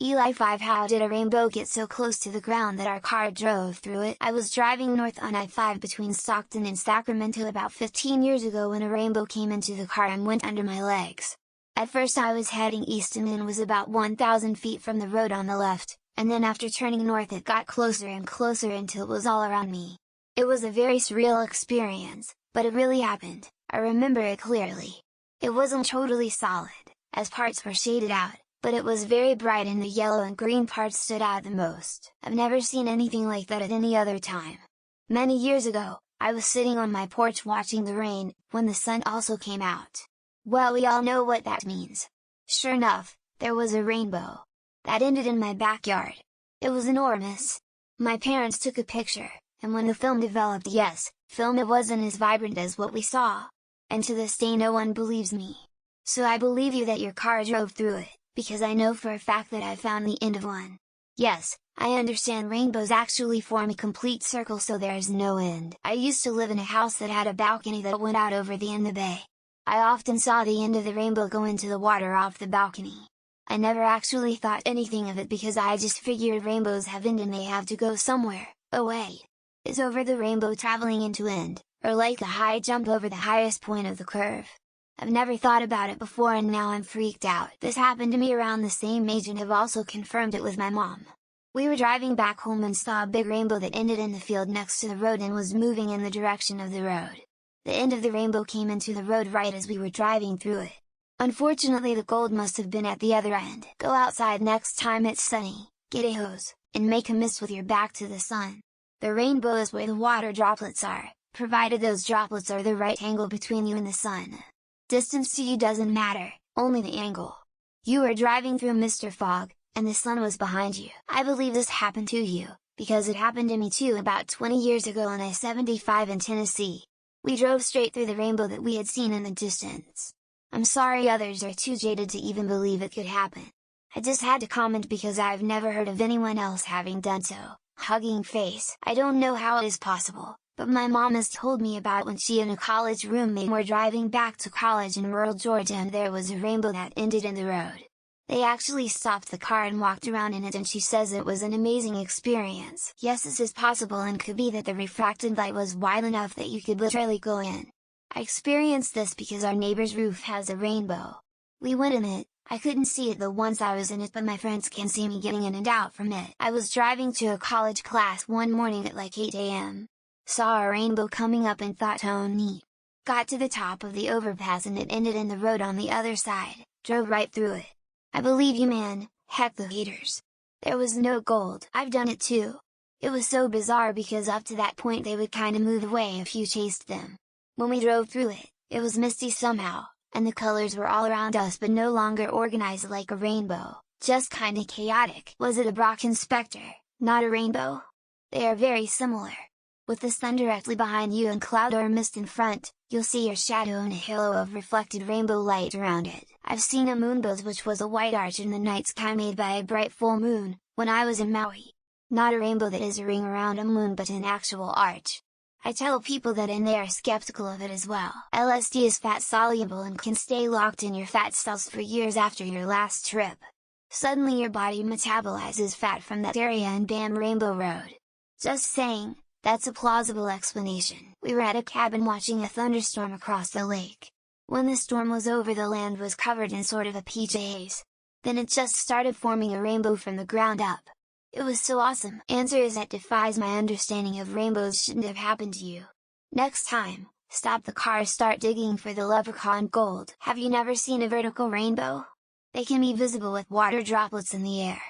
ELI5. How did a rainbow get so close to the ground that our car drove through it? I was driving north on I-5 between Stockton and Sacramento about 15 years ago when a rainbow came into the car and went under my legs. At first I was heading east and then was about 1,000 feet from the road on the left, and then after turning north it got closer and closer until it was all around me. It was a very surreal experience, but it really happened. I remember it clearly. It wasn't totally solid, as parts were shaded out, but it was very bright and the yellow and green parts stood out the most. I've never seen anything like that at any other time. Many years ago, I was sitting on my porch watching the rain, when the sun also came out. Well, we all know what that means. Sure enough, there was a rainbow that ended in my backyard. It was enormous. My parents took a picture, and when the film developed, yes, film, it wasn't as vibrant as what we saw. And to this day no one believes me. So I believe you that your car drove through it, because I know for a fact that I found the end of one. Yes, I understand rainbows actually form a complete circle, so there's no end. I used to live in a house that had a balcony that went out over the end of the bay. I often saw the end of the rainbow go into the water off the balcony. I never actually thought anything of it because I just figured rainbows have end and they have to go somewhere. Oh wait! Is over the rainbow traveling into end, or like a high jump over the highest point of the curve? I've never thought about it before and now I'm freaked out. This happened to me around the same age and have also confirmed it with my mom. We were driving back home and saw a big rainbow that ended in the field next to the road and was moving in the direction of the road. The end of the rainbow came into the road right as we were driving through it. Unfortunately the gold must have been at the other end. Go outside next time it's sunny, get a hose, and make a mist with your back to the sun. The rainbow is where the water droplets are, provided those droplets are the right angle between you and the sun. Distance to you doesn't matter, only the angle. You were driving through mist or fog, and the sun was behind you. I believe this happened to you, because it happened to me too about 20 years ago on I-75 in Tennessee. We drove straight through the rainbow that we had seen in the distance. I'm sorry others are too jaded to even believe it could happen. I just had to comment because I've never heard of anyone else having done so. Hugging face. I don't know how it is possible, but my mom has told me about when she and a college roommate were driving back to college in rural Georgia and there was a rainbow that ended in the road. They actually stopped the car and walked around in it and she says it was an amazing experience. Yes, this is possible and could be that the refracted light was wide enough that you could literally go in. I experienced this because our neighbor's roof has a rainbow. We went in it. I couldn't see it though once I was in it, but my friends can see me getting in and out from it. I was driving to a college class one morning at like 8 a.m. Saw a rainbow coming up and thought, oh neat. Got to the top of the overpass and it ended in the road on the other side, drove right through it. I believe you, man, heck the haters. There was no gold. I've done it too. It was so bizarre because up to that point they would kinda move away if you chased them. When we drove through it, it was misty somehow, and the colors were all around us but no longer organized like a rainbow, just kinda chaotic. Was it a Brocken spectre, not a rainbow? They are very similar. With the sun directly behind you and cloud or mist in front, you'll see your shadow and a halo of reflected rainbow light around it. I've seen a moonbow which was a white arch in the night sky made by a bright full moon, when I was in Maui. Not a rainbow that is a ring around a moon but an actual arch. I tell people that and they are skeptical of it as well. LSD is fat soluble and can stay locked in your fat cells for years after your last trip. Suddenly your body metabolizes fat from that area and bam, rainbow road. Just saying, that's a plausible explanation. We were at a cabin watching a thunderstorm across the lake. When the storm was over the land was covered in sort of a peach haze. Then it just started forming a rainbow from the ground up. It was so awesome. Answer is that defies my understanding of rainbows shouldn't have happened to you. Next time, stop the car, start digging for the leprechaun gold. Have you never seen a vertical rainbow? They can be visible with water droplets in the air.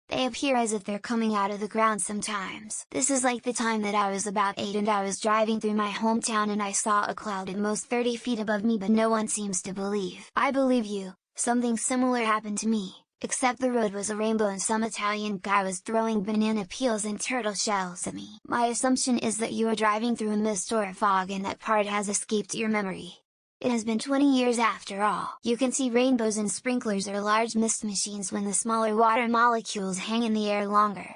They appear as if they're coming out of the ground sometimes. This is like the time that I was about 8 and I was driving through my hometown and I saw a cloud at most 30 feet above me but no one seems to believe. I believe you, something similar happened to me. Except the road was a rainbow and some Italian guy was throwing banana peels and turtle shells at me. My assumption is that you are driving through a mist or a fog and that part has escaped your memory. It has been 20 years after all. You can see rainbows in sprinklers or large mist machines when the smaller water molecules hang in the air longer.